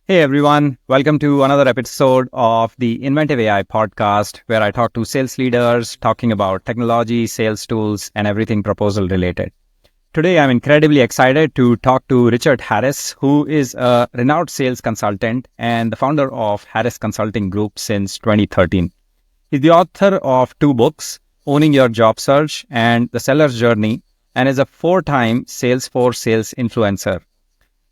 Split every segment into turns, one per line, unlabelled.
Hey everyone, welcome to another episode of the Inventive AI podcast, where I talk to sales leaders talking about technology, sales tools, and everything proposal related. Today, I'm incredibly excited to talk to Richard Harris, who is a renowned sales consultant and the founder of Harris Consulting Group since 2013. He's the author of two books, Owning Your Job Search and The Seller's Journey, and is a four-time Salesforce sales influencer.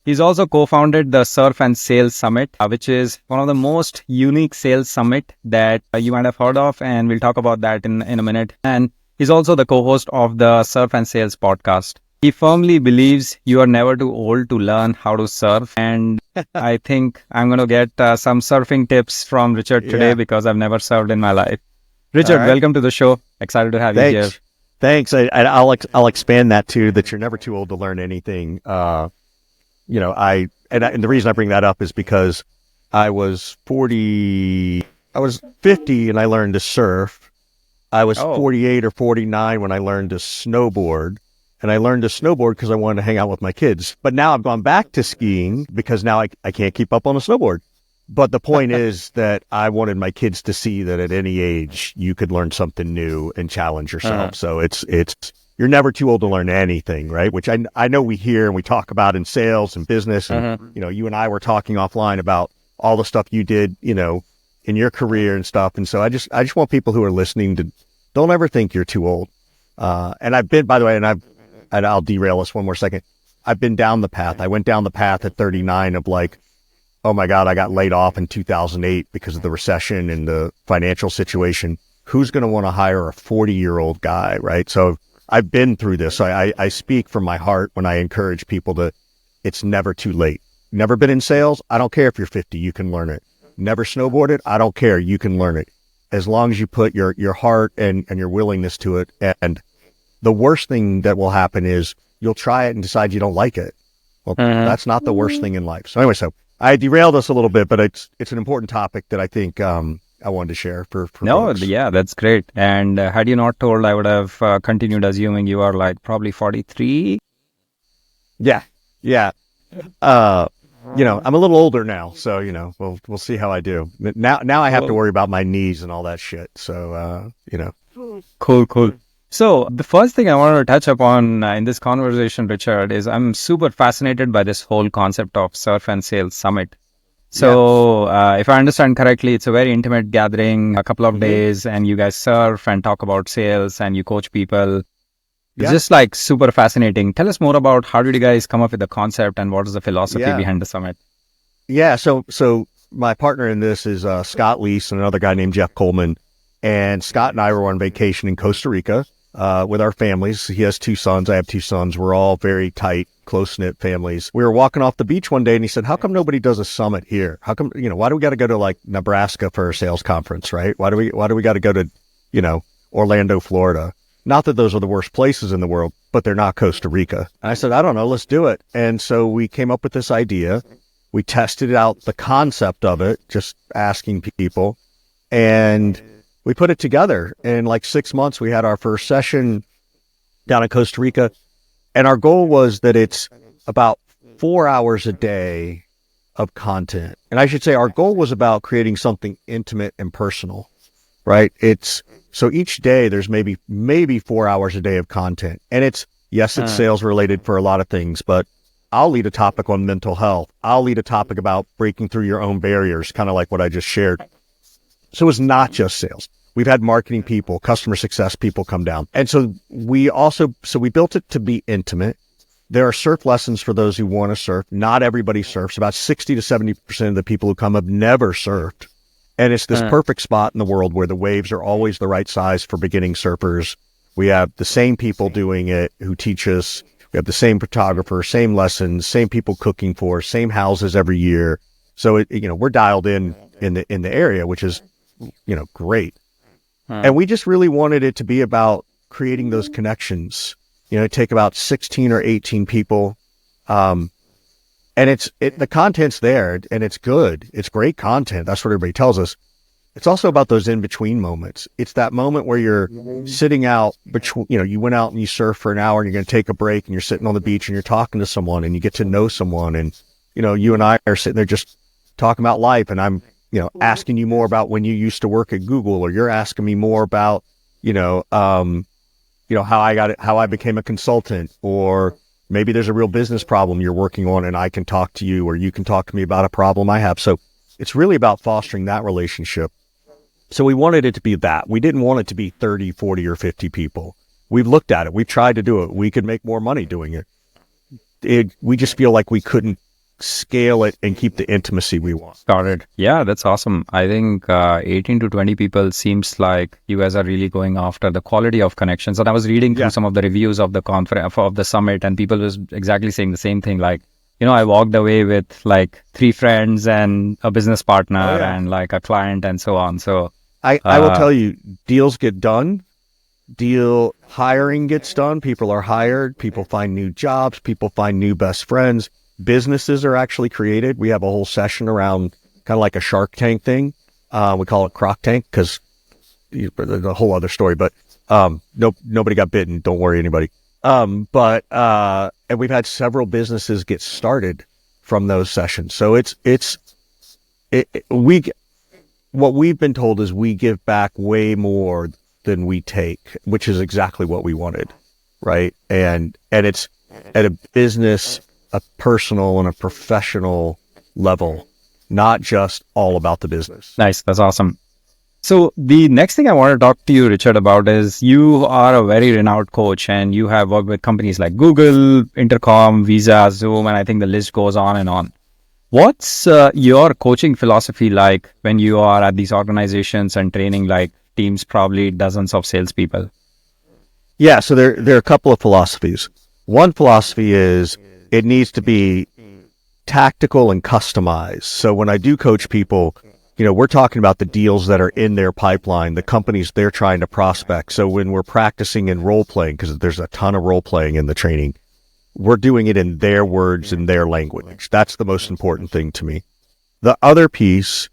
He's also co-founded the Surf and Sales Summit, which is one of the most unique sales summit that you might have heard of, and we'll talk about that in a minute. And he's also the co-host of the Surf and Sales podcast. He firmly believes you are never too old to learn how to surf, and I think I'm going to get some surfing tips from Richard today because I've never surfed in my life. Richard, welcome to the show. Excited to have you here.
Thanks. I'll expand that too, that you're never too old to learn anything. And the reason I bring that up is because I was 50 and I learned to surf. I was 48 or 49 when I learned to snowboard. And I learned to snowboard because I wanted to hang out with my kids. But now I've gone back to skiing because now I can't keep up on a snowboard. But the point is that I wanted my kids to see that at any age you could learn something new and challenge yourself. So it's you're never too old to learn anything, right? Which I know we hear and we talk about in sales and business. And, you and I were talking offline about all the stuff you did, in your career and stuff. And so I just want people who are listening to don't ever think you're too old. And I've been, by the way, and I'll derail us one more second. I've been down the path. I went down the path at 39 of like, oh my God, I got laid off in 2008 because of the recession and the financial situation. Who's going to want to hire a 40-year-old guy, right? So I've been through this. I speak from my heart when I encourage people it's never too late. Never been in sales? I don't care if you're 50, you can learn it. Never snowboarded? I don't care, you can learn it. As long as you put your heart and your willingness to it. And the worst thing that will happen is you'll try it and decide you don't like it. Well, that's not the worst thing in life. So anyway, I derailed us a little bit, but it's an important topic that I think I wanted to share for folks.
Yeah, that's great. And had you not told, I would have continued assuming you are like probably 43.
Yeah. I'm a little older now, so we'll see how I do. Now I have to worry about my knees and all that shit. So
Cool. So the first thing I want to touch upon in this conversation, Richard, is I'm super fascinated by this whole concept of Surf and Sales Summit. So if I understand correctly, it's a very intimate gathering, a couple of days, and you guys surf and talk about sales and you coach people. It's just like super fascinating. Tell us more about how did you guys come up with the concept and what is the philosophy behind the summit?
Yeah, so my partner in this is Scott Leese and another guy named Jeff Coleman. And Scott and I were on vacation in Costa Rica with our families. He has two sons. I have two sons. We're all very tight, close-knit families. We were walking off the beach one day and he said, how come nobody does a summit here? How come, why do we got to go to like Nebraska for a sales conference, right? Why do we got to go to, Orlando, Florida? Not that those are the worst places in the world, but they're not Costa Rica. And I said, I don't know, let's do it. And so we came up with this idea. We tested out the concept of it, just asking people, and we put it together. In like 6 months, we had our first session down in Costa Rica. And our goal was that it's about 4 hours a day of content. And I should say our goal was about creating something intimate and personal, right? So each day there's maybe 4 hours a day of content. And it's sales related for a lot of things, but I'll lead a topic on mental health. I'll lead a topic about breaking through your own barriers, kind of like what I just shared. So it's not just sales. We've had marketing people, customer success people come down. And so we built it to be intimate. There are surf lessons for those who want to surf. Not everybody surfs. About 60 to 70% of the people who come have never surfed. And it's this perfect spot in the world where the waves are always the right size for beginning surfers. We have the same people doing it who teach us. We have the same photographer, same lessons, same people cooking for us, same houses every year. So we're dialed in the area, which is great. And we just really wanted it to be about creating those connections. Take about 16 or 18 people. And the content's there and it's good. It's great content. That's what everybody tells us. It's also about those in-between moments. It's that moment where you're sitting out between, you went out and you surf for an hour and you're going to take a break and you're sitting on the beach and you're talking to someone and you get to know someone. And, you and I are sitting there just talking about life, and I'm, asking you more about when you used to work at Google, or you're asking me more about, how I became a consultant, or maybe there's a real business problem you're working on and I can talk to you, or you can talk to me about a problem I have. So it's really about fostering that relationship. So we wanted it to be that. We didn't want it to be 30, 40, or 50 people. We've looked at it. We've tried to do it. We could make more money doing it. We just feel like we couldn't scale it and keep the intimacy we want.
Got it. Yeah, that's awesome. I think 18 to 20 people seems like you guys are really going after the quality of connections. And I was reading through some of the reviews of the conference, of the summit, and people was exactly saying the same thing. Like, I walked away with like 3 friends and a business partner and like a client and so on. So
I will tell you, deals get done. Deal hiring gets done. People are hired. People find new jobs. People find new best friends. Businesses are actually created. We have a whole session around kind of like a Shark Tank thing. We call it Croc Tank because there's a whole other story, but nobody got bitten. Don't worry, anybody. And we've had several businesses get started from those sessions. So what we've been told is we give back way more than we take, which is exactly what we wanted, right? And it's at a business, a personal, and a professional level, not just all about the business.
Nice. That's awesome. So the next thing I want to talk to you, Richard, about is you are a very renowned coach and you have worked with companies like Google, Intercom, Visa, Zoom, and I think the list goes on and on. What's your coaching philosophy like when you are at these organizations and training like teams, probably dozens of salespeople?
Yeah, so there are a couple of philosophies. One philosophy is it needs to be tactical and customized. So when I do coach people, we're talking about the deals that are in their pipeline, the companies they're trying to prospect. So when we're practicing in role playing, because there's a ton of role playing in the training, we're doing it in their words, in their language. That's the most important thing to me. The other piece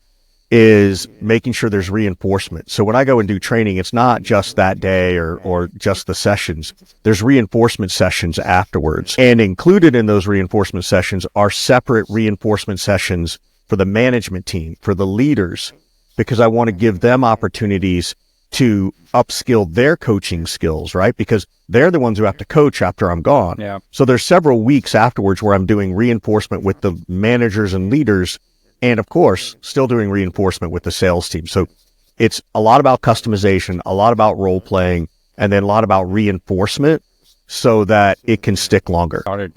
is making sure there's reinforcement. So when I go and do training, it's not just that day or just the sessions. There's reinforcement sessions afterwards. And included in those reinforcement sessions are separate reinforcement sessions for the management team, for the leaders, because I want to give them opportunities to upskill their coaching skills, right? Because they're the ones who have to coach after I'm gone.
Yeah.
So there's several weeks afterwards where I'm doing reinforcement with the managers and leaders, and of course, still doing reinforcement with the sales team. So it's a lot about customization, a lot about role playing, and then a lot about reinforcement so that it can stick longer.
Got it.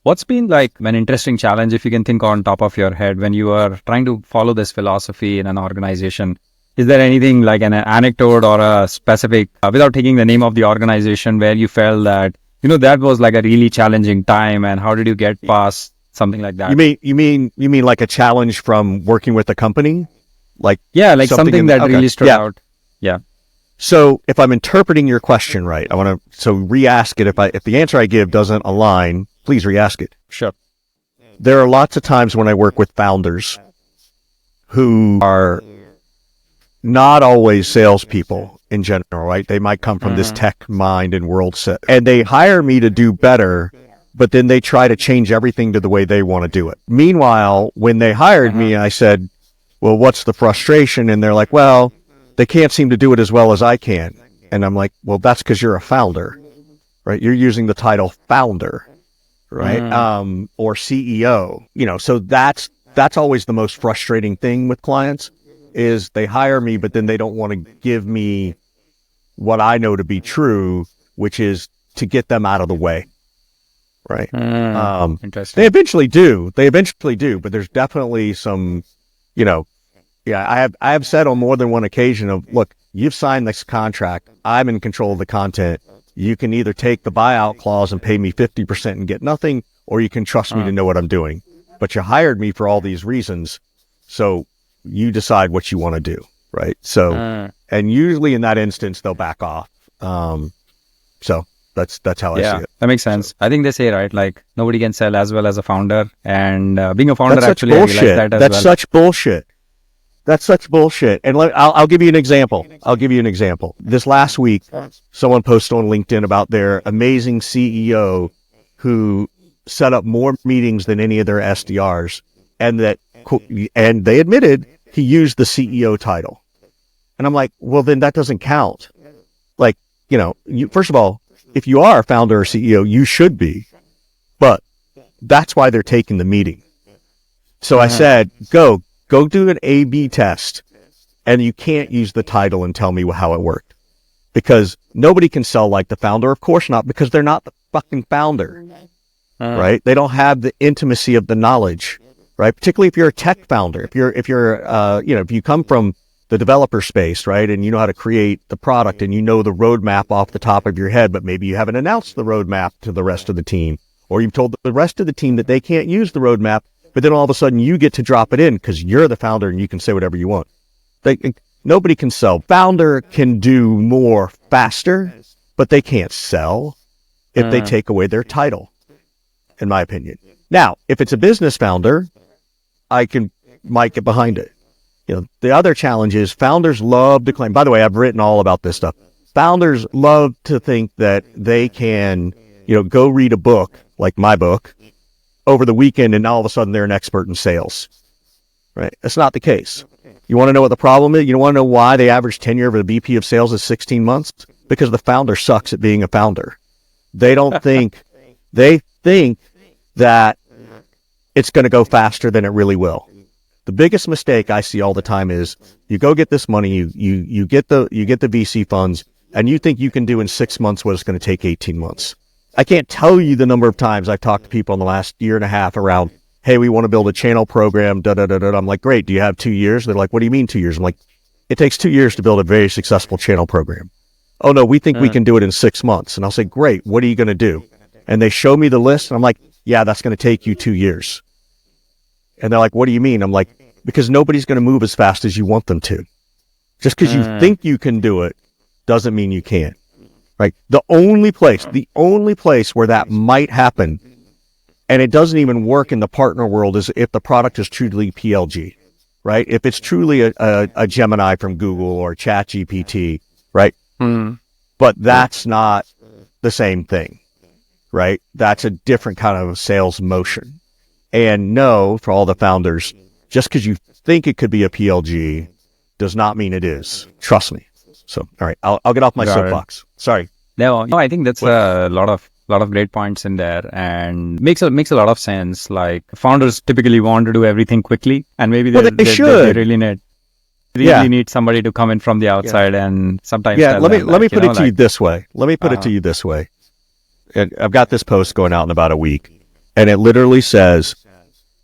What's been like an interesting challenge, if you can think on top of your head, when you are trying to follow this philosophy in an organization? Is there anything like an anecdote or a specific, without taking the name of the organization, where you felt that, that was like a really challenging time, and how did you get past something like that?
You mean like a challenge from working with a company? Like
something that really stood out. Yeah.
So if I'm interpreting your question right, I want to re-ask it. If the answer I give doesn't align, please re-ask it.
Sure.
There are lots of times when I work with founders who are not always salespeople in general, right? They might come from this tech mind and world set, and they hire me to do better, but then they try to change everything to the way they want to do it. Meanwhile, when they hired me, I said, well, what's the frustration? And they're like, well, they can't seem to do it as well as I can. And I'm like, well, that's because you're a founder, right? You're using the title founder, right? Or CEO, so that's always the most frustrating thing with clients is they hire me, but then they don't want to give me what I know to be true, which is to get them out of the way. Right.
Interesting.
They eventually do, but there's definitely some, I have said on more than one occasion of, look, you've signed this contract. I'm in control of the content. You can either take the buyout clause and pay me 50% and get nothing, or you can trust me to know what I'm doing. But you hired me for all these reasons. So you decide what you want to do. Right. So, and usually in that instance, they'll back off. So that's how I see it.
That makes sense. So, I think they say, right, like nobody can sell as well as a founder, and being a founder
that's
actually,
such bullshit.
I realize that as
That's such bullshit. That's such bullshit. And I'll give you an example. This last week, someone posted on LinkedIn about their amazing CEO who set up more meetings than any of their SDRs, and that and they admitted he used the CEO title. And I'm like, well, then that doesn't count. Like, first of all, if you are a founder or CEO, you should be, but that's why they're taking the meeting. So I said, go do an A/B test, and you can't use the title and tell me how it worked, because nobody can sell like the founder. Of course not, because they're not the fucking founder, right? They don't have the intimacy of the knowledge, right? Particularly if you're a tech founder, if you come from the developer space, right? And you know how to create the product and you know the roadmap off the top of your head, but maybe you haven't announced the roadmap to the rest of the team, or you've told the rest of the team that they can't use the roadmap, but then all of a sudden you get to drop it in because you're the founder and you can say whatever you want. Nobody can sell. Founder can do more faster, but they can't sell if they take away their title, in my opinion. Now, if it's a business founder, might get behind it. The other challenge is founders love to claim, by the way, I've written all about this stuff. Founders love to think that they can, go read a book like my book over the weekend and all of a sudden they're an expert in sales, right? That's not the case. You want to know what the problem is? You want to know why the average tenure of a VP of sales is 16 months? Because the founder sucks at being a founder. They think that it's going to go faster than it really will. The biggest mistake I see all the time is you go get this money, you get the VC funds, and you think you can do in 6 months what it's going to take 18 months. I can't tell you the number of times I've talked to people in the last year and a half around, hey, we want to build a channel program, I'm like, great, do you have 2 years? They're like, what do you mean 2 years? I'm like, it takes 2 years to build a very successful channel program. Oh no, we think we can do it in 6 months. And I'll say, great, what are you going to do? And they show me the list and I'm like, yeah, that's going to take you 2 years. And they're like, what do you mean? I'm like, because nobody's going to move as fast as you want them to. Just because you think you can do it doesn't mean you can, right? The only place where that might happen, and it doesn't even work in the partner world, is if the product is truly PLG, right? If it's truly a Gemini from Google or ChatGPT, right? But that's not the same thing, right? That's a different kind of sales motion. And no, for all the founders, just because you think it could be a PLG does not mean it is. Trust me. So, all right, I'll get off my soapbox. Sorry.
No, I think that's a lot of great points in there, and makes a lot of sense. Like founders typically want to do everything quickly, and maybe they should. They really need somebody to come in from the outside and sometimes. Yeah,
let me put it to you this way. And I've got this post going out in about a week, and it literally says,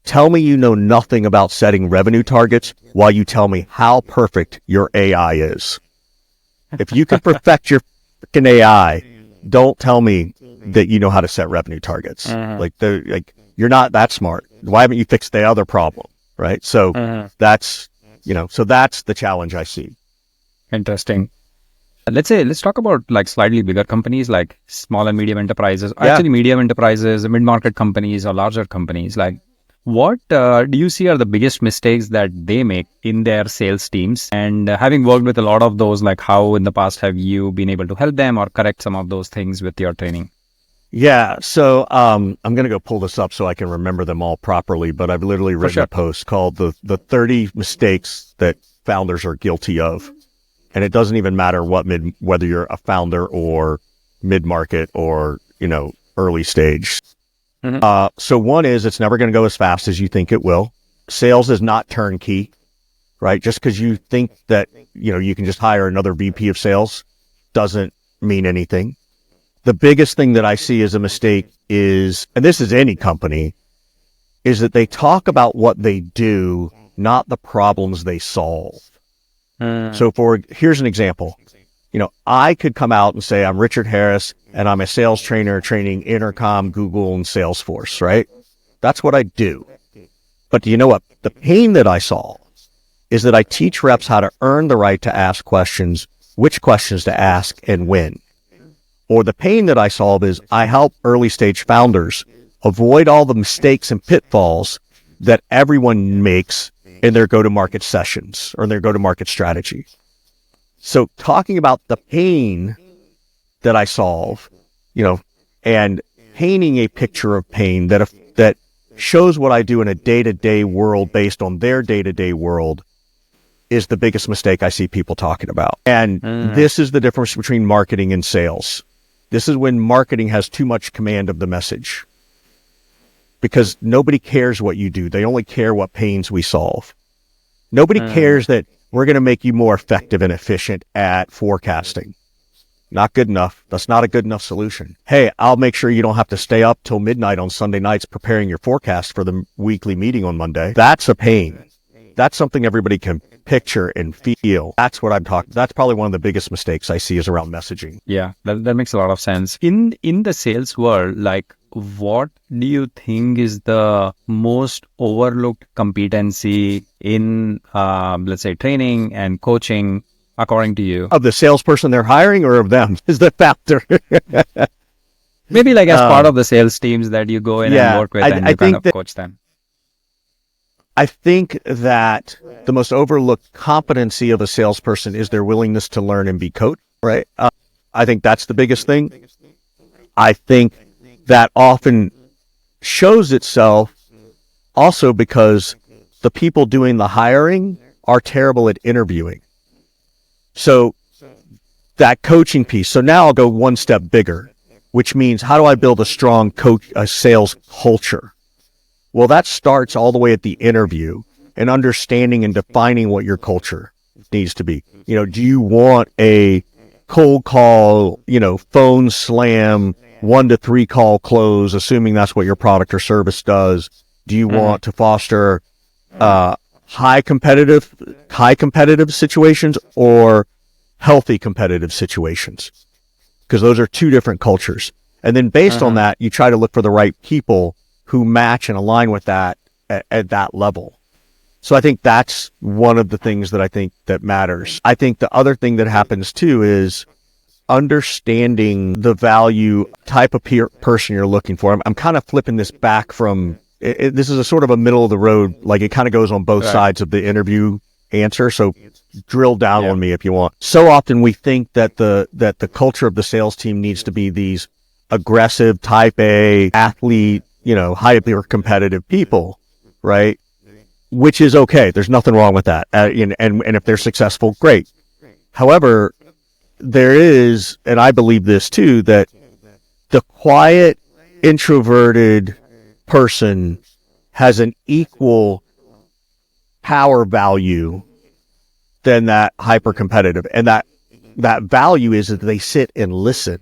tell me you know nothing about setting revenue targets while you tell me how perfect your AI is. If you can perfect your freaking AI, don't tell me that you know how to set revenue targets. You're not that smart. Why haven't you fixed the other problem? Right. So that's the challenge I see.
Interesting. Let's talk about like slightly bigger companies, like small and medium enterprises, actually medium enterprises, mid-market companies or larger companies. Like what do you see are the biggest mistakes that they make in their sales teams? And having worked with a lot of those, like how in the past have you been able to help them or correct some of those things with your training?
Yeah. So I'm going to go pull this up so I can remember them all properly, but I've literally written a post called the 30 mistakes that founders are guilty of. And it doesn't even matter whether you're a founder or mid-market or, early stage. So one is it's never going to go as fast as you think it will. Sales is not turnkey, right? Just because you think that, you can just hire another VP of sales doesn't mean anything. The biggest thing that I see as a mistake is, and this is any company, is that they talk about what they do, not the problems they solve. So here's an example. I could come out and say, I'm Richard Harris and I'm a sales trainer training Intercom, Google, and Salesforce, right? That's what I do. But do you know what? The pain that I solve is that I teach reps how to earn the right to ask questions, which questions to ask and when. Or the pain that I solve is I help early stage founders avoid all the mistakes and pitfalls that everyone makes in their go-to-market sessions or in their go-to-market strategy. So talking about the pain that I solve, and painting a picture of pain that shows what I do in a day-to-day world based on their day-to-day world is the biggest mistake I see people talking about. And this is the difference between marketing and sales. This is when marketing has too much command of the message, because nobody cares what you do. They only care what pains we solve. Nobody cares that we're going to make you more effective and efficient at forecasting. Not good enough. That's not a good enough solution. Hey, I'll make sure you don't have to stay up till midnight on Sunday nights preparing your forecast for the weekly meeting on Monday. That's a pain. That's something everybody can picture and feel. That's what I'm talking. That's probably one of the biggest mistakes I see is around messaging.
Yeah, that makes a lot of sense. In the sales world, like, what do you think is the most overlooked competency in, let's say, training and coaching, according to you?
Of the salesperson they're hiring, or of them is the factor?
Maybe like as part of the sales teams that you go in and work with, and you kind of coach them.
I think that the most overlooked competency of a salesperson is their willingness to learn and be coached, right? I think that's the biggest thing. I think that often shows itself also because the people doing the hiring are terrible at interviewing. So that coaching piece. So now I'll go one step bigger, which means how do I build a strong sales culture? Well, that starts all the way at the interview and understanding and defining what your culture needs to be. You know, do you want a cold call, phone slam, 1 to 3 call close, assuming that's what your product or service does? Do you want to foster high competitive situations or healthy competitive situations? Because those are two different cultures. And then based on that, you try to look for the right people who match and align with that at that level. So I think that's one of the things that I think that matters. I think the other thing that happens too is understanding the value type of person you're looking for. I'm kind of flipping this back from, this is a sort of a middle of the road, like it kind of goes on both sides of the interview answer. So drill down on me if you want. So often we think that the culture of the sales team needs to be these aggressive type A athlete, highly competitive people, right? Which is okay. There's nothing wrong with that. And if they're successful, great. However, there is, and I believe this too, that the quiet, introverted person has an equal power value than that hyper competitive. And that value is that they sit and listen,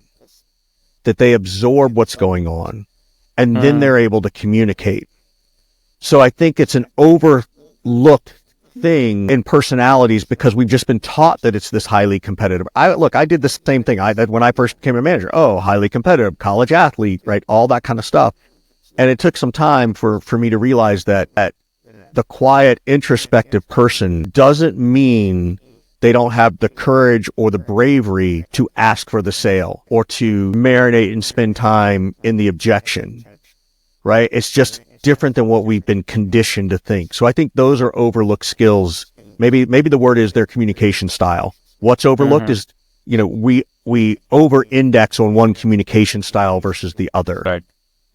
that they absorb what's going on, and then they're able to communicate. So I think it's an overlooked thing in personalities because we've just been taught that it's this highly competitive. I did the same thing. When I first became a manager, highly competitive, college athlete, right? All that kind of stuff. And it took some time for me to realize that the quiet, introspective person doesn't mean they don't have the courage or the bravery to ask for the sale or to marinate and spend time in the objection, right? It's just different than what we've been conditioned to think. So I think those are overlooked skills. Maybe the word is their communication style. What's overlooked is, we over-index on one communication style versus the other.
Right.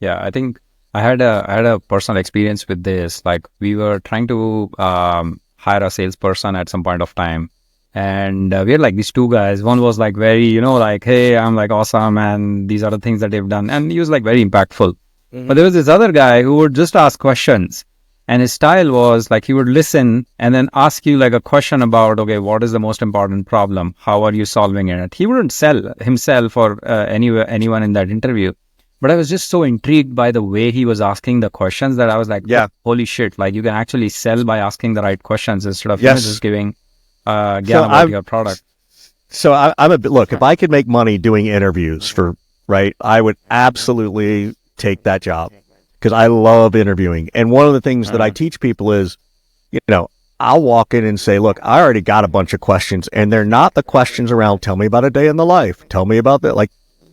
Yeah, I think I had a personal experience with this. Like, we were trying to hire a salesperson at some point of time. And we had like these two guys. One was like very, like, hey, I'm like awesome, and these are the things that they've done. And he was like very impactful. But there was this other guy who would just ask questions. And his style was like, he would listen and then ask you like a question about, okay, what is the most important problem? How are you solving it? He wouldn't sell himself or anyone in that interview. But I was just so intrigued by the way he was asking the questions that I was like, holy shit, like you can actually sell by asking the right questions instead of just giving about your product.
So look, if I could make money doing interviews I would absolutely take that job because I love interviewing. And one of the things that I teach people is, I'll walk in and say, look, I already got a bunch of questions, and they're not the questions around, tell me about a day in the life. Tell me about that.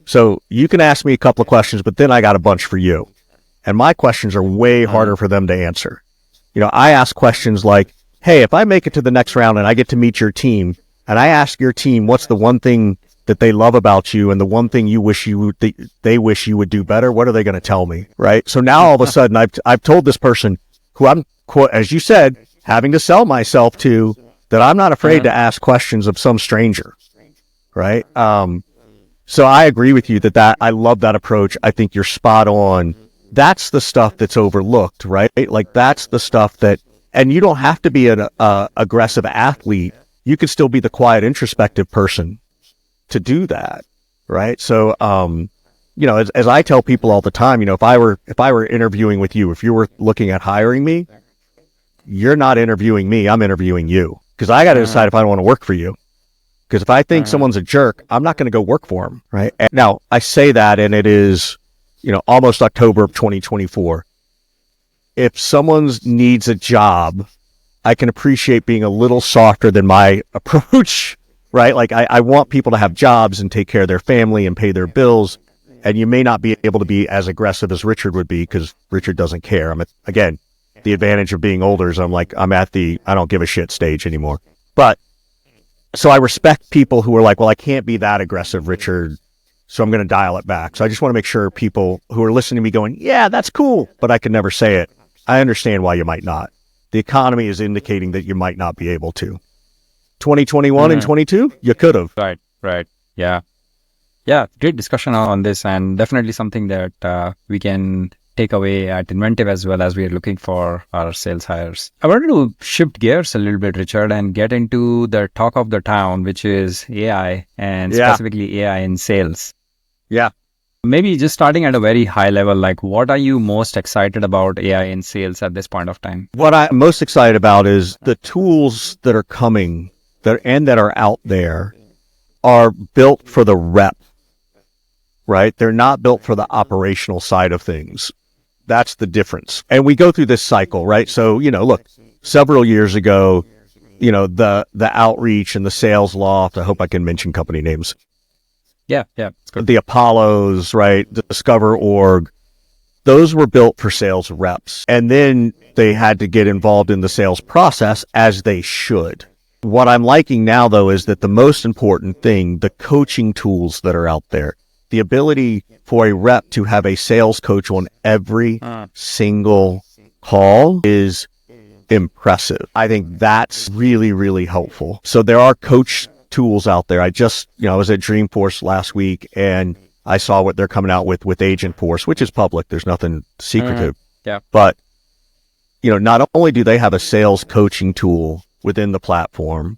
So you can ask me a couple of questions, but then I got a bunch for you. And my questions are way harder for them to answer. I ask questions like, hey, if I make it to the next round and I get to meet your team and I ask your team, what's the one thing that they love about you and the one thing you wish you would, they wish you would do better, what are they going to tell me? Right. So now all of a sudden I've told this person who I'm, as you said, having to sell myself to, that I'm not afraid to ask questions of some stranger. Right. So I agree with you that I love that approach. I think you're spot on. That's the stuff that's overlooked, right? Like that's the stuff that, and you don't have to be an aggressive athlete. You can still be the quiet, introspective person to do that, right? So, as I tell people all the time, if I were interviewing with you, if you were looking at hiring me, you're not interviewing me. I'm interviewing you because I got to decide if I want to work for you. Because if I think someone's a jerk, I'm not going to go work for them, right? And now I say that, and it is, almost October of 2024. If someone needs a job, I can appreciate being a little softer than my approach, right? Like I want people to have jobs and take care of their family and pay their bills. And you may not be able to be as aggressive as Richard would be because Richard doesn't care. Again, the advantage of being older is I'm at the I don't give a shit stage anymore. But so I respect people who are like, well, I can't be that aggressive, Richard, so I'm going to dial it back. So I just want to make sure people who are listening to me going, yeah, that's cool, but I could never say it. I understand why you might not. The economy is indicating that you might not be able to. 2021 and 22, you could have.
Right. Yeah. Great discussion on this, and definitely something that we can take away at Inventive as well as we are looking for our sales hires. I wanted to shift gears a little bit, Richard, and get into the talk of the town, which is AI and specifically AI in sales.
Yeah.
Maybe just starting at a very high level, like what are you most excited about AI in sales at this point of time?
What I'm most excited about is the tools that are coming that are out there are built for the rep, right? They're not built for the operational side of things. That's the difference. And we go through this cycle, right? So, look, several years ago, the outreach and the sales loft, I hope I can mention company names.
Yeah. It's good.
The Apollos, right? The Discover org, those were built for sales reps. And then they had to get involved in the sales process as they should. What I'm liking now, though, is that the most important thing, the coaching tools that are out there, the ability for a rep to have a sales coach on every single call is impressive. I think that's really, really helpful. So there are coach tools out there. I was at Dreamforce last week and I saw what they're coming out with Agentforce, which is public. There's nothing secretive.
Yeah.
But, not only do they have a sales coaching tool within the platform,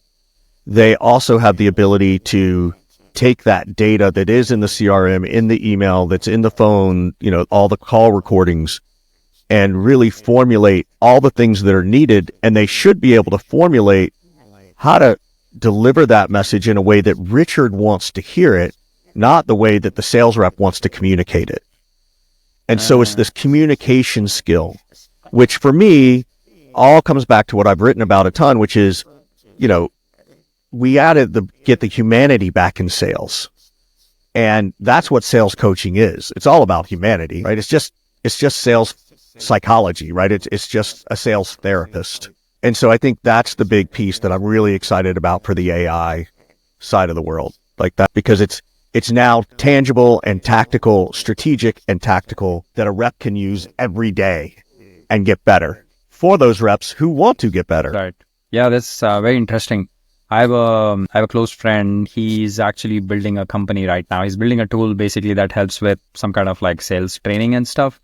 they also have the ability to take that data that is in the CRM, in the email, that's in the phone, all the call recordings, and really formulate all the things that are needed. And they should be able to formulate how to deliver that message in a way that Richard wants to hear it, not the way that the sales rep wants to communicate it. And so it's this communication skill, which for me all comes back to what I've written about a ton, which is, we added get the humanity back in sales. And that's what sales coaching is. It's all about humanity, right? It's just sales psychology, right? It's just a sales therapist. And so I think that's the big piece that I'm really excited about for the AI side of the world, like that, because it's now tangible and tactical, strategic and tactical, that a rep can use every day and get better for those reps who want to get better.
Right. Yeah, that's very interesting. I have a close friend. He's actually building a company right now. He's building a tool basically that helps with some kind of like sales training and stuff.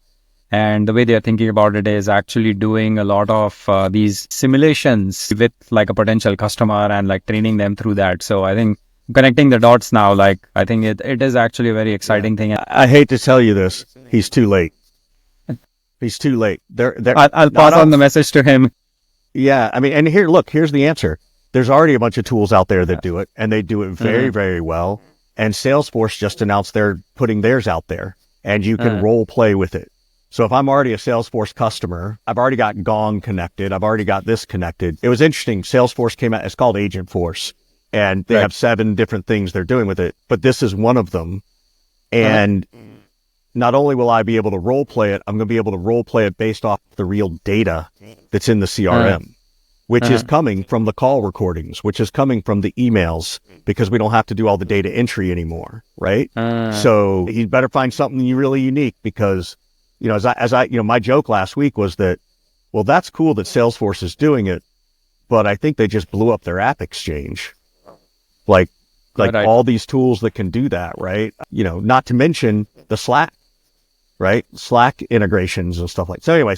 And the way they're thinking about it is actually doing a lot of these simulations with like a potential customer and like training them through that. So I think connecting the dots now, like I think it is actually a very exciting thing.
I hate to tell you this. He's too late. He's too late.
I'll pass on the message to him.
Yeah. I mean, and here's the answer. There's already a bunch of tools out there that do it, and they do it very, very well. And Salesforce just announced they're putting theirs out there, and you can role play with it. So if I'm already a Salesforce customer, I've already got Gong connected. I've already got this connected. It was interesting. Salesforce came out. It's called Agentforce, and they have 7 different things they're doing with it. But this is one of them. And not only will I be able to role play it, I'm going to be able to role play it based off the real data that's in the CRM. which is coming from the call recordings, which is coming from the emails, because we don't have to do all the data entry anymore, right? So you better find something really unique, because, my joke last week was that, well, that's cool that Salesforce is doing it, but I think they just blew up their app exchange. Like
Right.
all these tools that can do that, right? Not to mention the Slack, right? Slack integrations and stuff so anyway,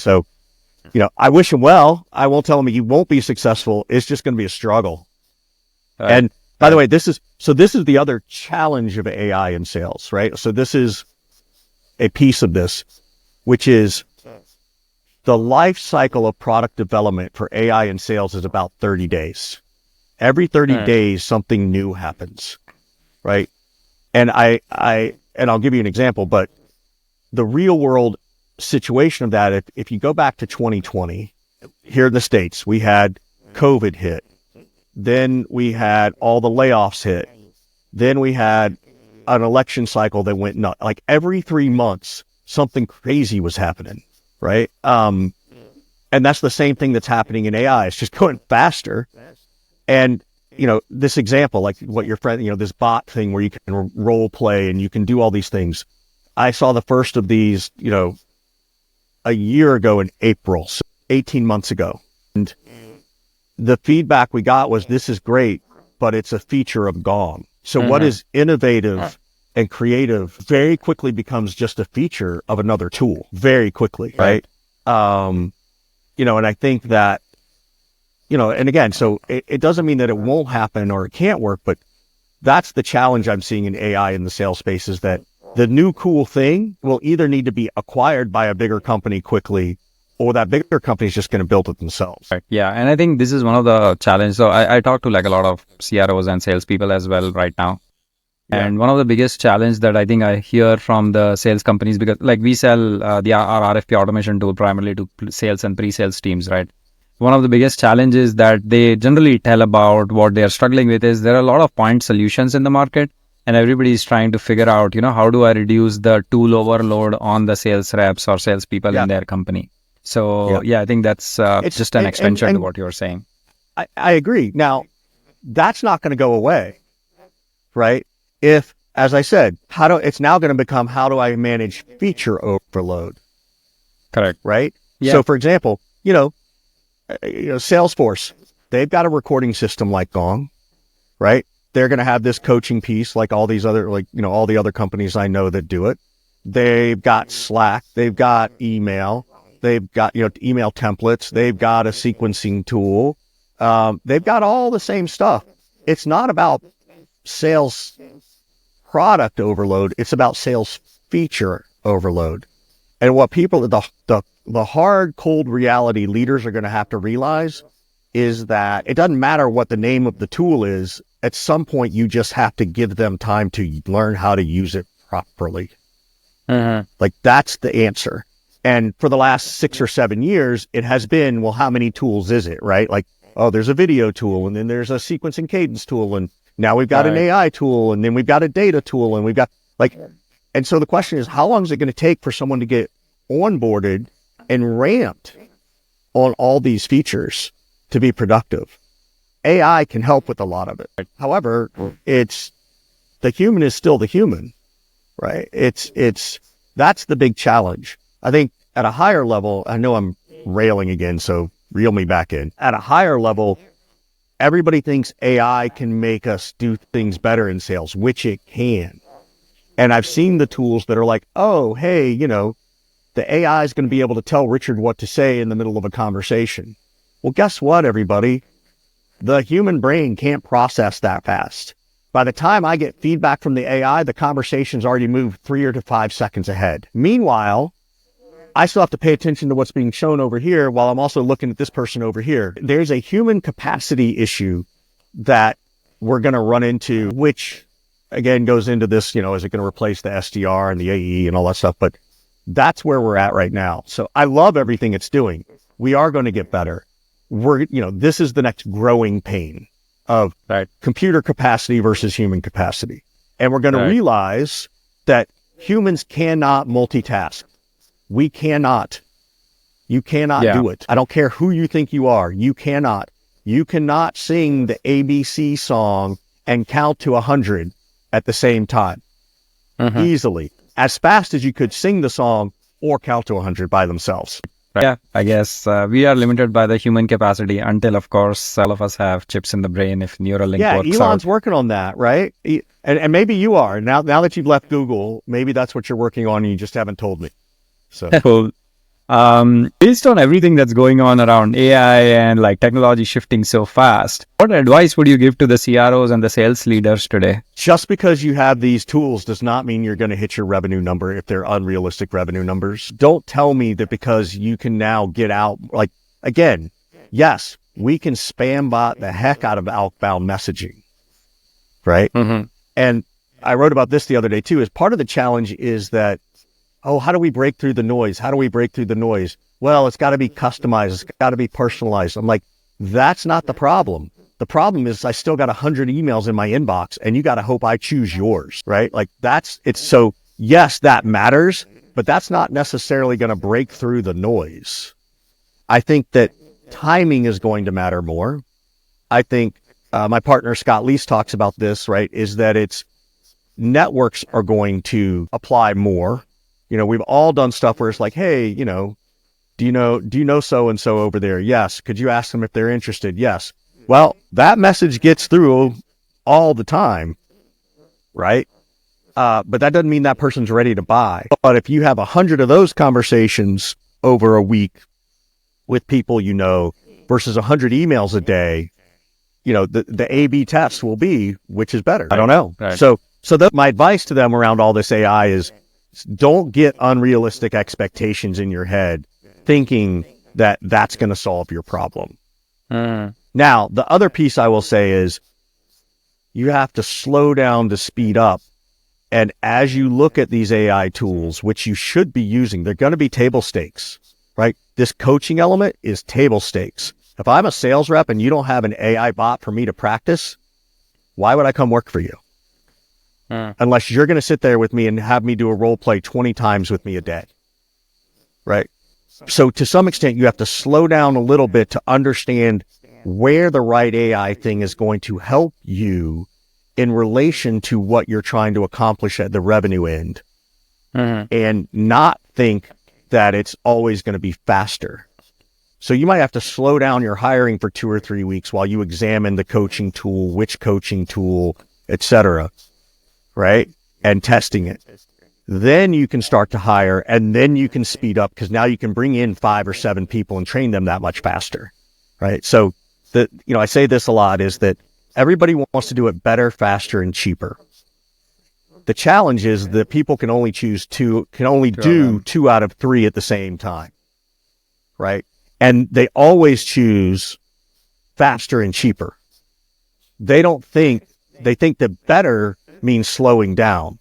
I wish him well. I won't tell him he won't be successful. It's just going to be a struggle.
Right.
And by the way, this is the other challenge of AI in sales, right? So this is a piece of this, which is the life cycle of product development for AI in sales is about 30 days. Every 30 days, something new happens, right? And I'll give you an example, but the real world situation of that, if you go back to 2020, here in the States, we had COVID hit. Then we had all the layoffs hit. Then we had an election cycle that went nuts. Like every 3 months, something crazy was happening, right? And that's the same thing that's happening in AI. It's just going faster. And, this example, like what your friend, this bot thing where you can role play and you can do all these things. I saw the first of these, a year ago in April, so 18 months ago. And the feedback we got was, this is great, but it's a feature of Gong. So what is innovative and creative very quickly becomes just a feature of another tool very quickly, right? And I think that, and again, so it doesn't mean that it won't happen or it can't work, but that's the challenge I'm seeing in AI in the sales space, is that the new cool thing will either need to be acquired by a bigger company quickly, or that bigger company is just going to build it themselves.
Right. Yeah. And I think this is one of the challenges. So I talk to like a lot of CROs and salespeople as well right now.
Yeah.
And one of the biggest challenge that I think I hear from the sales companies, because like we sell our RFP automation tool primarily to sales and pre-sales teams, right? One of the biggest challenges that they generally tell about what they're struggling with is there are a lot of point solutions in the market, and everybody is trying to figure out, how do I reduce the tool overload on the sales reps or salespeople in their company? So I think that's it's just an extension to what you're saying.
I agree. Now, that's not going to go away, right? If, as I said, it's now going to become, how do I manage feature overload?
Correct.
Right?
Yeah.
So, for example, Salesforce, they've got a recording system like Gong, right? They're going to have this coaching piece like all these other, all the other companies I know that do it. They've got Slack, they've got email, they've got, email templates, they've got a sequencing tool. They've got all the same stuff. It's not about sales product overload. It's about sales feature overload. And what people, the hard, cold reality leaders are going to have to realize is that it doesn't matter what the name of the tool is. At some point, you just have to give them time to learn how to use it properly. Like that's the answer. And for the last 6 or 7 years, it has been, well, how many tools is it, right? Like, oh, there's a video tool, and then there's a sequence and cadence tool, and now we've got an AI tool, and then we've got a data tool, and we've got and so the question is, how long is it going to take for someone to get onboarded and ramped on all these features to be productive? AI can help with a lot of it. However, the human is still the human, right? That's the big challenge. I think at a higher level, I know I'm railing again, so reel me back in. At a higher level, everybody thinks AI can make us do things better in sales, which it can. And I've seen the tools that are like, oh, hey, the AI is going to be able to tell Richard what to say in the middle of a conversation. Well, guess what, everybody? The human brain can't process that fast. By the time I get feedback from the AI, the conversation's already moved 3 to 5 seconds ahead. Meanwhile, I still have to pay attention to what's being shown over here while I'm also looking at this person over here. There's a human capacity issue that we're going to run into, which again goes into this, is it going to replace the SDR and the AE and all that stuff? But that's where we're at right now. So I love everything it's doing. We are going to get better. This is the next growing pain of computer capacity versus human capacity. And we're going to realize that humans cannot multitask. We cannot. You cannot do it. I don't care who you think you are. You cannot. You cannot sing the ABC song and count to 100 at the same time easily, as fast as you could sing the song or count to 100 by themselves.
Yeah, I guess we are limited by the human capacity until, of course, all of us have chips in the brain if Neuralink
Yeah,
works
Elon's
out.
working on that, right? And maybe you are. Now that you've left Google, maybe that's what you're working on and you just haven't told me. So
Cool. Based on everything that's going on around AI and like technology shifting so fast, what advice would you give to the CROs and the sales leaders today?
just because you have these tools does not mean you're going to hit your revenue number if they're unrealistic revenue numbers. Don't tell me that because you can now get out, like, again, yes, we can spam bot the heck out of outbound messaging, right? And I wrote about this the other day too, is part of the challenge is that, oh, how do we break through the noise? How do we break through the noise? Well, it's got to be customized. It's got to be personalized. I'm like, that's not the problem. The problem is I still got 100 emails in my inbox and you got to hope I choose yours, right? Like so yes, that matters, but that's not necessarily going to break through the noise. I think that timing is going to matter more. I think my partner, Scott Leese, talks about this, right? Is that it's networks are going to apply more. You know, we've all done stuff where it's like, hey, you know, do you know so-and-so over there? Yes. Could you ask them if they're interested? Yes. Well, that message gets through all the time, right? But that doesn't mean that person's ready to buy. But if you have 100 of those conversations over a week with people you know versus 100 emails a day, you know, the A/B test will be which is better. I don't know.
Right.
So my advice to them around all this AI is don't get unrealistic expectations in your head thinking that that's going to solve your problem. Now, the other piece I will say is you have to slow down to speed up. And as you look at these AI tools, which you should be using, they're going to be table stakes, right? This coaching element is table stakes. If I'm a sales rep and you don't have an AI bot for me to practice, why would I come work for you? Unless you're going to sit there with me and have me do a role play 20 times with me a day, right? So to some extent, you have to slow down a little bit to understand where the right AI thing is going to help you in relation to what you're trying to accomplish at the revenue end, and not think that it's always going to be faster. So you might have to slow down your hiring for 2 or 3 weeks while you examine the coaching tool, which coaching tool, etc., right? And testing it. Then you can start to hire and then you can speed up because now you can bring in 5 or 7 people and train them that much faster, right? So I say this a lot is that everybody wants to do it better, faster, and cheaper. The challenge is that people can only do 2 out of 3 at the same time, right? And they always choose faster and cheaper. They think that better means slowing down.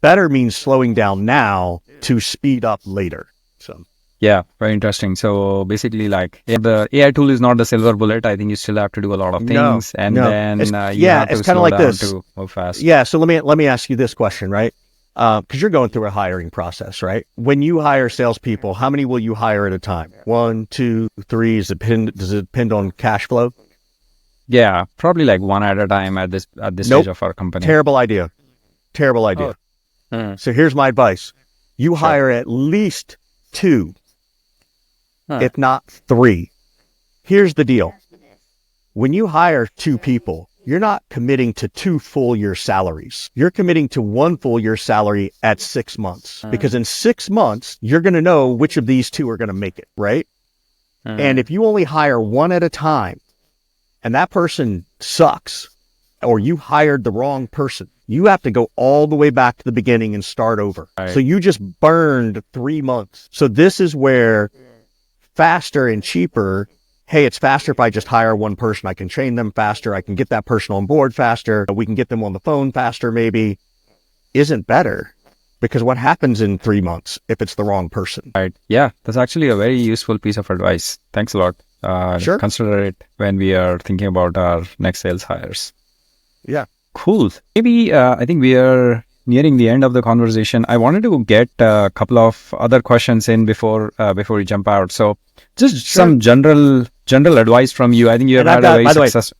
Better means slowing down now to speed up later. So
Yeah, very interesting. So basically, like the AI tool is not the silver bullet. I think you still have to do a lot of things, and then you have to
it's kind
slow
of like
down
this.
to move fast.
Yeah. So let me ask you this question, right? Because you're going through a hiring process, right? When you hire salespeople, how many will you hire at a time? 1, 2, 3? Does it depend on cash flow?
Yeah, probably like one at a time at this
Nope.
stage of our company.
Terrible idea. So here's my advice. You hire at least 2, if not 3. Here's the deal. When you hire 2 people, you're not committing to 2 full year salaries. You're committing to 1 full year salary at 6 months. Because in 6 months, you're going to know which of these 2 are going to make it, right? And if you only hire 1 at a time and that person sucks or you hired the wrong person, you have to go all the way back to the beginning and start over.
Right.
So you just burned 3 months. So this is where faster and cheaper, hey, it's faster if I just hire 1 person. I can train them faster. I can get that person on board faster. We can get them on the phone faster, maybe, isn't better. Because what happens in 3 months if it's the wrong person?
Right. Yeah, that's actually a very useful piece of advice. Thanks a lot.
Sure.
Consider it when we are thinking about our next sales hires.
Yeah.
Cool. Maybe I think we are nearing the end of the conversation. I wanted to get a couple of other questions in before we jump out. So, just
Sure.
some general advice from you. I think you have
And I've
had a
got,
very
by the way,
successful.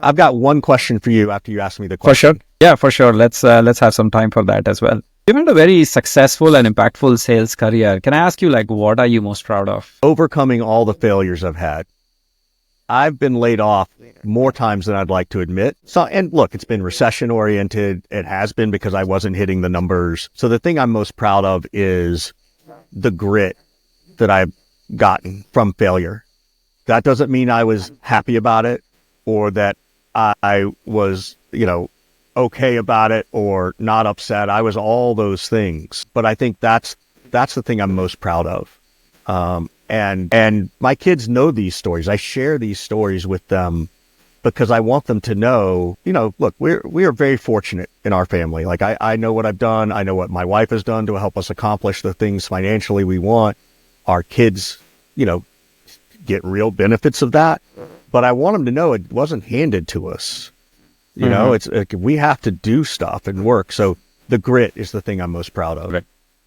I've got one question for you after you ask me the
For sure.
question.
Yeah, for sure. Let's have some time for that as well. You've had a very successful and impactful sales career. Can I ask you, like, what are you most proud of?
Overcoming all the failures I've had. I've been laid off more times than I'd like to admit. So, and look, it's been recession oriented. It has been because I wasn't hitting the numbers. So the thing I'm most proud of is the grit that I've gotten from failure. That doesn't mean I was happy about it or that I was, okay about it or not upset. I was all those things. But I think that's the thing I'm most proud of. And my kids know these stories. I share these stories with them because I want them to know, look, we are very fortunate in our family. Like I know what I've done. I know what my wife has done to help us accomplish the things financially we want. Our kids, get real benefits of that. But I want them to know it wasn't handed to us. It's we have to do stuff and work. So the grit is the thing I'm most proud of.
Right.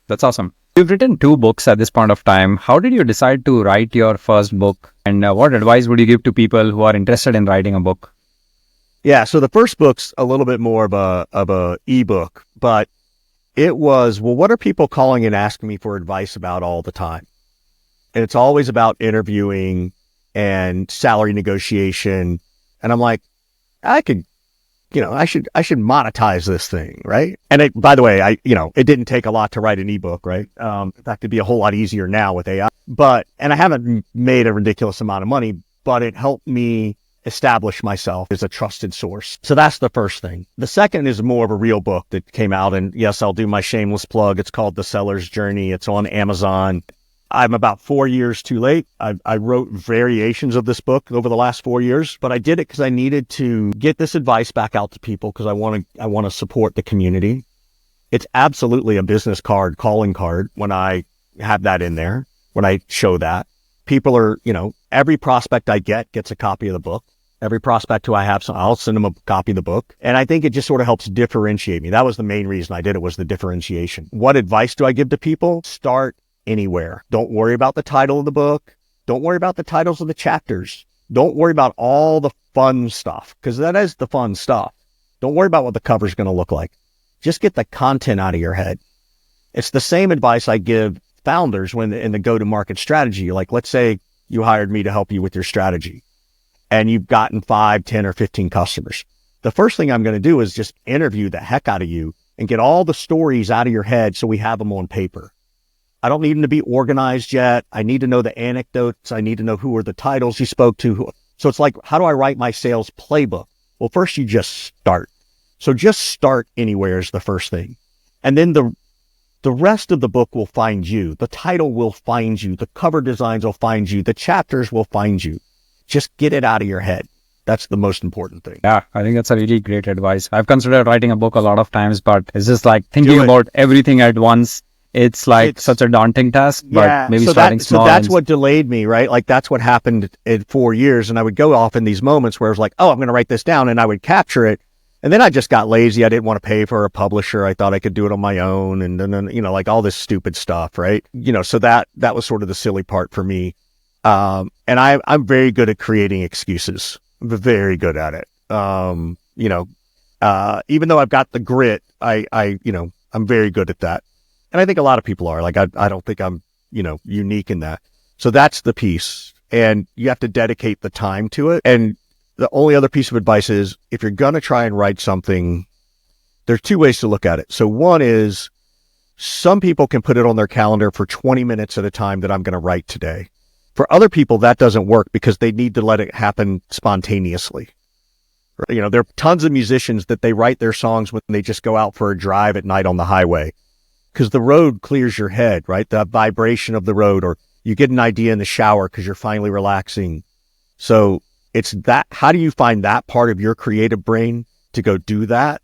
That's awesome. You've written 2 books at this point of time. How did you decide to write your first book? And what advice would you give to people who are interested in writing a book?
Yeah. So the first book's a little bit more of a ebook, but it was, well, what are people calling and asking me for advice about all the time? And it's always about interviewing and salary negotiation. And I'm like, I should monetize this thing, right? And by the way, it didn't take a lot to write an ebook, right? In fact, it'd be a whole lot easier now with AI. And I haven't made a ridiculous amount of money, but it helped me establish myself as a trusted source. So that's the first thing. The second is more of a real book that came out. And yes, I'll do my shameless plug. It's called The Seller's Journey. It's on Amazon. I'm about 4 years too late. I wrote variations of this book over the last 4 years, but I did it because I needed to get this advice back out to people because I want to support the community. It's absolutely a business card, calling card when I have that in there, when I show that. People are, every prospect I get gets a copy of the book. Every prospect who I have, so I'll send them a copy of the book. And I think it just sort of helps differentiate me. That was the main reason I did it, was the differentiation. What advice do I give to people? Start anywhere. Don't worry about the title of the book. Don't worry about the titles of the chapters. Don't worry about all the fun stuff, because that is the fun stuff. Don't worry about what the cover is going to look like. Just get the content out of your head. It's the same advice I give founders when in the go-to-market strategy. Like, let's say you hired me to help you with your strategy and you've gotten 5, 10, or 15 customers. The first thing I'm going to do is just interview the heck out of you and get all the stories out of your head so we have them on paper. I don't need them to be organized yet. I need to know the anecdotes. I need to know who are the titles you spoke to. So it's like, how do I write my sales playbook? Well, first you just start. So just start anywhere is the first thing. And then the rest of the book will find you. The title will find you. The cover designs will find you. The chapters will find you. Just get it out of your head. That's the most important thing.
Yeah, I think that's a really great advice. I've considered writing a book a lot of times, but it's just like thinking about everything at once. It's such a daunting task, but maybe starting small.
So that's what delayed me, right? Like that's what happened in 4 years. And I would go off in these moments where I was like, oh, I'm going to write this down, and I would capture it. And then I just got lazy. I didn't want to pay for a publisher. I thought I could do it on my own. And then, like all this stupid stuff, right? So that was sort of the silly part for me. And I'm very good at creating excuses. I'm very good at it. Even though I've got the grit, I'm very good at that. And I think a lot of people are. Like, I don't think I'm, unique in that. So that's the piece. And you have to dedicate the time to it. And the only other piece of advice is, if you're going to try and write something, there's 2 ways to look at it. So one is, some people can put it on their calendar for 20 minutes at a time that I'm going to write today. For other people, that doesn't work because they need to let it happen spontaneously. There are tons of musicians that they write their songs when they just go out for a drive at night on the highway, because the road clears your head, right? The vibration of the road, or you get an idea in the shower because you're finally relaxing. So it's that, how do you find that part of your creative brain to go do that?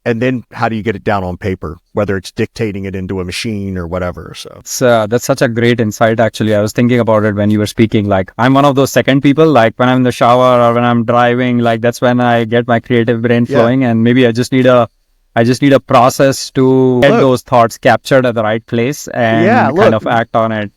And then how do you get it down on paper, whether it's dictating it into a machine or whatever? So
that's such a great insight. Actually, I was thinking about it when you were speaking. Like, I'm one of those second people, like when I'm in the shower or when I'm driving, like that's when I get my creative brain flowing. And maybe I just need a I just need a process to get
Look.
those thoughts captured at the right place and
Yeah,
kind
look.
of act on it.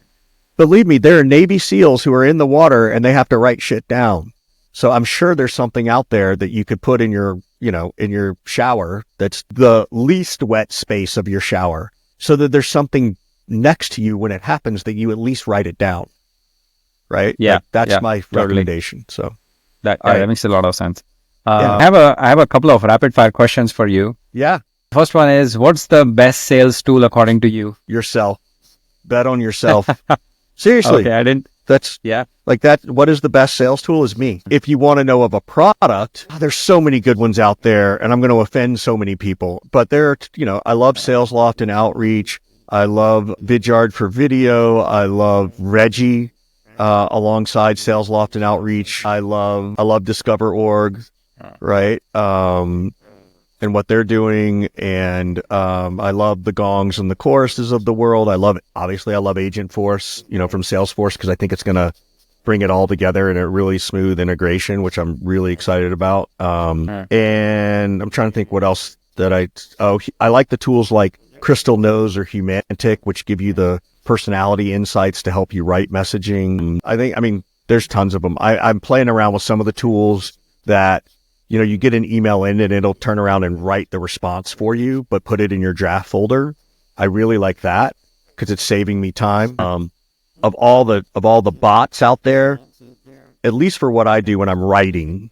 Believe me, there are Navy SEAls who are in the water and they have to write shit down. So I'm sure there's something out there that you could put in your, in your shower that's the least wet space of your shower, so that there's something next to you when it happens that you at least write it down. Right?
Yeah,
Like, that's
yeah,
my
totally.
recommendation. So
That
all right.
that makes a lot of sense.
Yeah.
I have a couple of rapid fire questions for you.
Yeah.
First one is, what's the best sales tool according to you?
Yourself. Bet on yourself. Seriously.
Okay, I didn't.
That's
Yeah.
like that. What is the best sales tool is me. If you want to know of a product, there's so many good ones out there, and I'm going to offend so many people, but I love SalesLoft and Outreach. I love Vidyard for video. I love Reggie, alongside SalesLoft and Outreach. I love Discover.org, right? And what they're doing. And I love the Gongs and the Choruses of the world. Obviously I love Agentforce, from Salesforce, because I think it's going to bring it all together in a really smooth integration, which I'm really excited about. And I'm trying to think what else I like the tools like Crystal Knows or Humantic, which give you the personality insights to help you write messaging. There's tons of them. I'm playing around with some of the tools that, you get an email in and it'll turn around and write the response for you, but put it in your draft folder. I really like that because it's saving me time. Of all the bots out there, at least for what I do when I'm writing,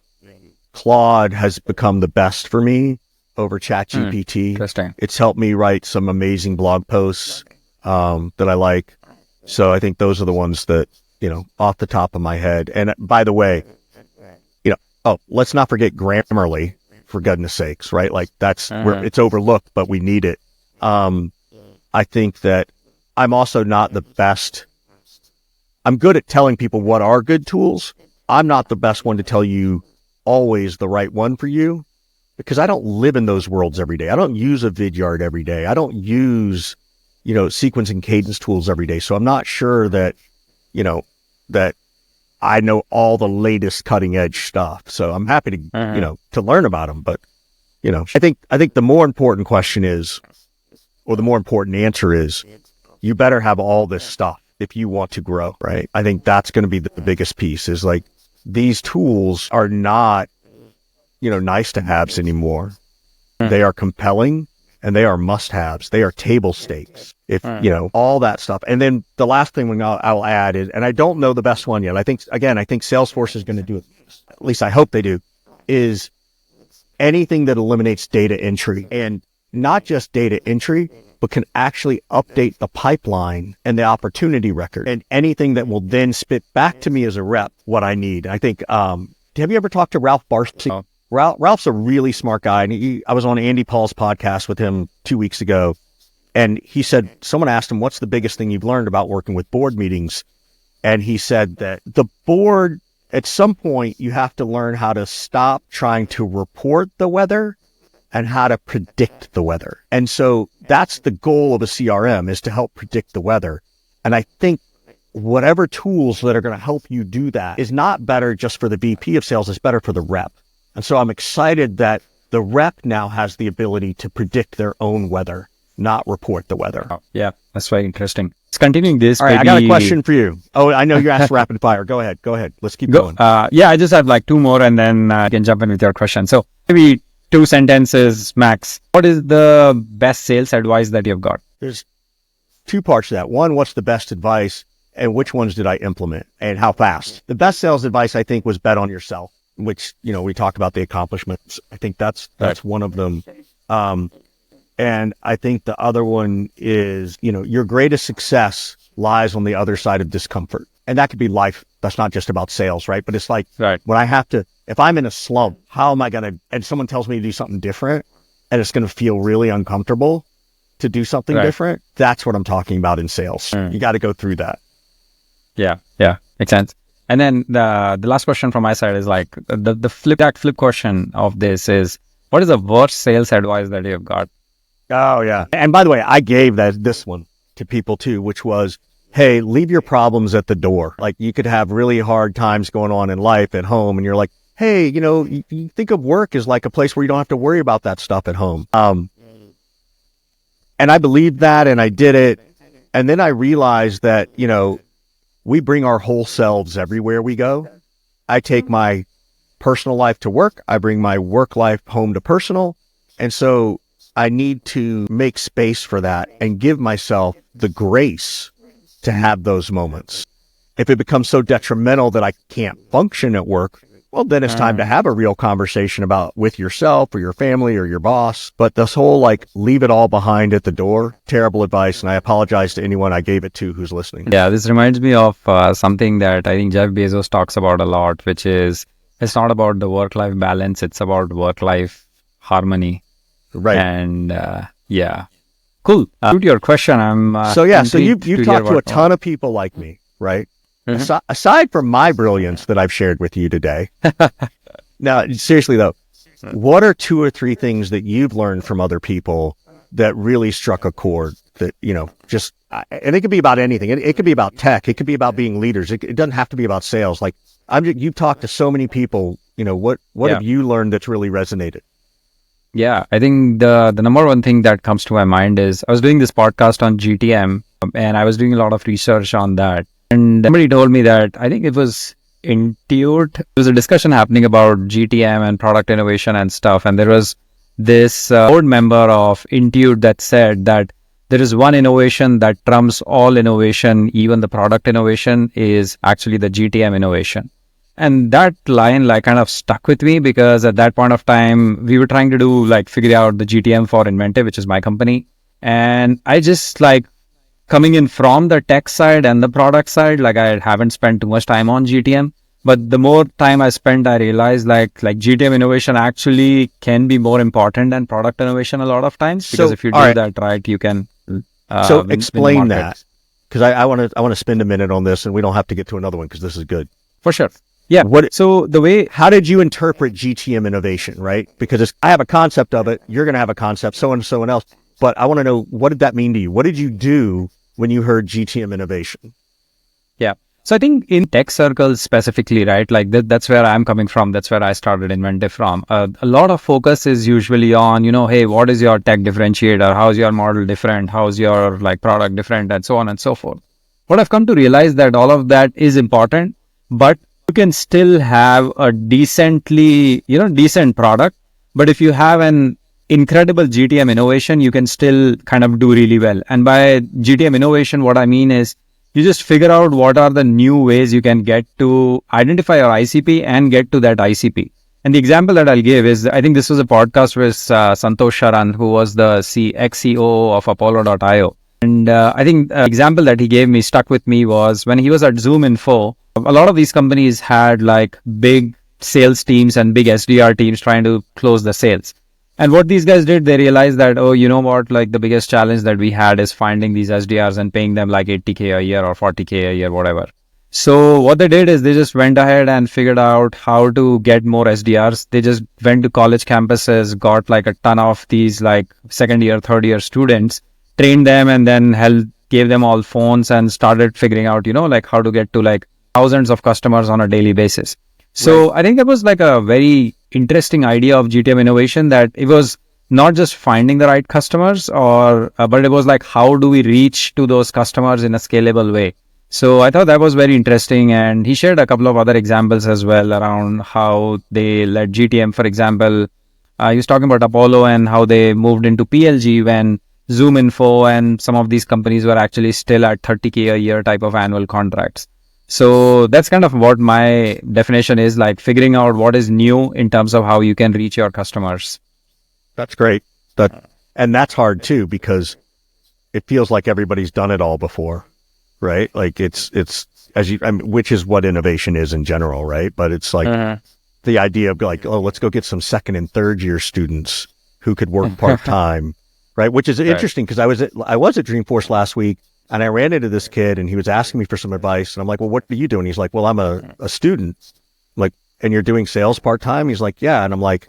Claude has become the best for me over ChatGPT.
Interesting.
It's helped me write some amazing blog posts that I like. So I think those are the ones that, off the top of my head. And by the way, let's not forget Grammarly, for goodness sakes, right? Like that's where it's overlooked, but we need it. I think that I'm also not the best. I'm good at telling people what are good tools. I'm not the best one to tell you always the right one for you, because I don't live in those worlds every day. I don't use a Vidyard every day. I don't use, sequence and cadence tools every day. So I'm not sure that, that I know all the latest cutting edge stuff. So I'm happy to, to learn about them. But, I think the more important question is, or the more important answer is, you better have all this stuff if you want to grow, right? I think that's going to be the biggest piece, is like, these tools are not, nice to haves anymore. They are compelling and they are must haves. They are table stakes. If, all that stuff. And then the last thing I'll add is, and I don't know the best one yet. I think Salesforce is going to do it. At least I hope they do, is anything that eliminates data entry, and not just data entry, but can actually update the pipeline and the opportunity record, and anything that will then spit back to me as a rep what I need. I think, have you ever talked to Ralph Barcy?
Oh.
Ralph's a really smart guy. And I was on Andy Paul's podcast with him 2 weeks ago. And he said, someone asked him, what's the biggest thing you've learned about working with board meetings? And he said that the board, at some point, you have to learn how to stop trying to report the weather and how to predict the weather. And so that's the goal of a CRM, is to help predict the weather. And I think whatever tools that are going to help you do that is not better just for the VP of sales, it's better for the rep. And so I'm excited that the rep now has the ability to predict their own weather, not report the weather.
Oh, yeah, that's very interesting. Let's continuing this.
All right, I got a question for you. Oh, I know you asked rapid fire. Go ahead. Let's keep going.
Yeah, I just have like two more, and then you can jump in with your question. So maybe 2 sentences max. What is the best sales advice that you've got?
There's 2 parts to that. One, what's the best advice, and which ones did I implement, and how fast? The best sales advice, I think, was bet on yourself, which, we talk about the accomplishments. I think that's one of them. And I think the other one is, your greatest success lies on the other side of discomfort. And that could be life. That's not just about sales, right? But it's like, when if I'm in a slump, how am I going to, and someone tells me to do something different, and it's going to feel really uncomfortable to do something different. That's what I'm talking about in sales. You got to go through that.
Yeah, makes sense. And then the last question from my side is like, the flip question of this is, what is the worst sales advice that you've got?
Oh, yeah. And by the way, I gave this one to people too, which was, hey, leave your problems at the door. Like, you could have really hard times going on in life at home, and you're like, hey, you think of work as like a place where you don't have to worry about that stuff at home. And I believed that and I did it. And then I realized that, we bring our whole selves everywhere we go. I take my personal life to work. I bring my work life home to personal. And so I need to make space for that and give myself the grace to have those moments. If it becomes so detrimental that I can't function at work, well, then it's time to have a real conversation about with yourself or your family or your boss. But this whole like leave it all behind at the door, terrible advice. And I apologize to anyone I gave it to who's listening.
Yeah, this reminds me of something that I think Jeff Bezos talks about a lot, which is it's not about the work-life balance. It's about work-life harmony.
Right.
And yeah, cool. To your question,
so you've talked to a ton of people like me, right? Mm-hmm. Aside from my brilliance that I've shared with you today, now seriously though, what are 2 or 3 things that you've learned from other people that really struck a chord that, and it could be about anything. It could be about tech. It could be about being leaders. It doesn't have to be about sales. Like you've talked to so many people, what have you learned that's really resonated?
Yeah, I think the number one thing that comes to my mind is I was doing this podcast on GTM and I was doing a lot of research on that. And somebody told me that I think it was Intuit. There was a discussion happening about GTM and product innovation and stuff. And there was this board member of Intuit that said that there is one innovation that trumps all innovation, even the product innovation, is actually the GTM innovation. And that line kind of stuck with me because at that point of time, we were trying to figure out the GTM for Inventive, which is my company. And I just coming in from the tech side and the product side, I haven't spent too much time on GTM. But the more time I spent, I realized GTM innovation actually can be more important than product innovation a lot of times. Because if you do that right, you can.
So explain that, because I want to spend a minute on this, and we don't have to get to another one because this is good.
For sure. Yeah.
How did you interpret GTM innovation, right? Because I have a concept of it. You're going to have a concept, so and so else. But I want to know, what did that mean to you? What did you do when you heard GTM innovation?
Yeah. So I think in tech circles specifically, right? That's where I'm coming from. That's where I started Inventive from. A lot of focus is usually on, hey, what is your tech differentiator? How's your model different? How's your product different? And so on and so forth. What I've come to realize that all of that is important, but you can still have a decent product. But if you have an incredible GTM innovation, you can still kind of do really well. And by GTM innovation, what I mean is you just figure out what are the new ways you can get to identify your ICP and get to that ICP. And the example that I'll give is, I think this was a podcast with Santosh Sharan, who was the ex-CEO of Apollo.io. And I think the example that he gave me stuck with me was when he was at ZoomInfo, a lot of these companies had big sales teams and big SDR teams trying to close the sales. And what these guys did, they realized that, the biggest challenge that we had is finding these SDRs and paying them $80K a year or $40K a year, whatever. So what they did is they just went ahead and figured out how to get more SDRs. They just went to college campuses, got a ton of these second year, third year students, trained them, and then gave them all phones and started figuring out, how to get to thousands of customers on a daily basis. So right. I think that was a very interesting idea of GTM innovation, that it was not just finding the right customers but it was how do we reach to those customers in a scalable way. So I thought that was very interesting. And he shared a couple of other examples as well around how they led GTM. For example, he was talking about Apollo and how they moved into PLG when ZoomInfo and some of these companies were actually still at $30K a year type of annual contracts. So that's kind of what my definition is, figuring out what is new in terms of how you can reach your customers.
That's great. And that's hard too, because it feels like everybody's done it all before, right? It's which is what innovation is in general, right? But it's the idea of let's go get some second and third year students who could work part-time, right? Which is interesting, because I was at Dreamforce last week. And I ran into this kid and he was asking me for some advice. And I'm like, well, what do you do? And he's like, well, I'm a student. I'm like, and you're doing sales part-time? He's like, yeah. And I'm like,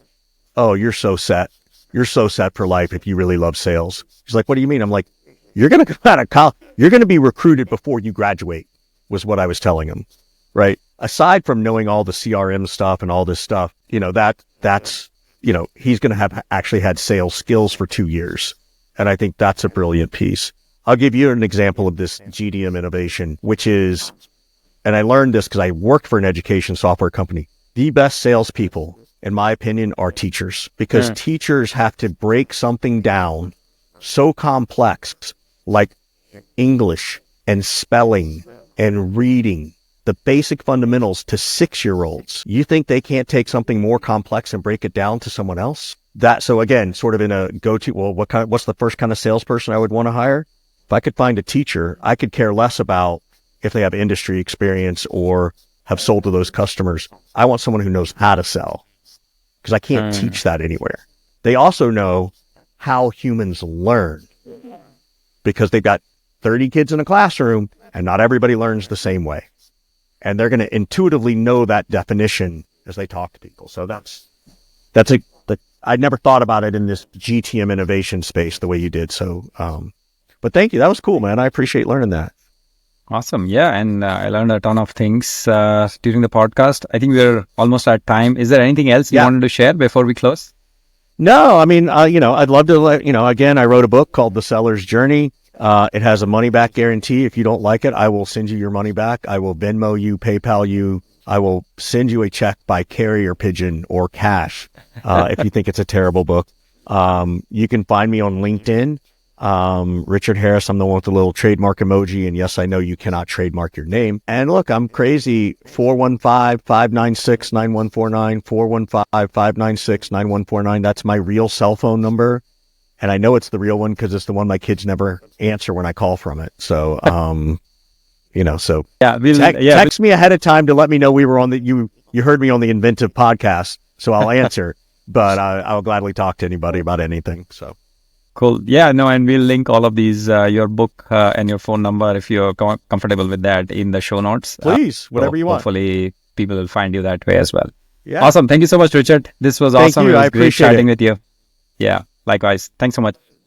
oh, you're so set. You're so set for life if you really love sales. He's like, what do you mean? I'm like, you're going to come out of college. You're going to be recruited before you graduate, was what I was telling him. Right. aside from knowing all the CRM stuff and all this stuff, that's, he's going to have actually had sales skills for 2 years. And I think that's a brilliant piece. I'll give you an example of this GDM innovation, which is, and I learned this because I worked for an education software company. The best salespeople, in my opinion, are teachers, because teachers have to break something down so complex, like English and spelling and reading, the basic fundamentals to 6-year-olds. You think they can't take something more complex and break it down to someone else? So again, sort of in a go-to, well, what's the first kind of salesperson I would want to hire? If I could find a teacher, I could care less about if they have industry experience or have sold to those customers. I want someone who knows how to sell, because I can't teach that anywhere. They also know how humans learn, because they've got 30 kids in a classroom and not everybody learns the same way. And they're going to intuitively know that definition as they talk to people. So I'd never thought about it in this GTM innovation space the way you did. So, but thank you. That was cool, man. I appreciate learning that.
Awesome. Yeah. And I learned a ton of things during the podcast. I think we're almost at time. Is there anything else you wanted to share before we close?
No, I mean, I'd love to again, I wrote a book called The Seller's Journey. It has a money back guarantee. If you don't like it, I will send you your money back. I will Venmo you, PayPal you. I will send you a check by carrier pigeon or cash if you think it's a terrible book. You can find me on LinkedIn. Richard Harris, I'm the one with the little trademark emoji. And yes, I know you cannot trademark your name. And look, I'm crazy. 415-596-9149, 415-596-9149. That's my real cell phone number. And I know it's the real one because it's the one my kids never answer when I call from it. So, text me ahead of time to let me know we were on you heard me on the Inventive podcast. So I'll answer, but I'll gladly talk to anybody about anything. So.
Cool. Yeah, no, and we'll link all of these, your book and your phone number, if you're comfortable with that, in the show notes.
Please, whatever you want.
Hopefully people will find you that way as well.
Yeah.
Awesome. Thank you so much, Richard. This was awesome.
Thank you.
It was
I
great
appreciate
chatting
it.
with you. Yeah, likewise. Thanks so much.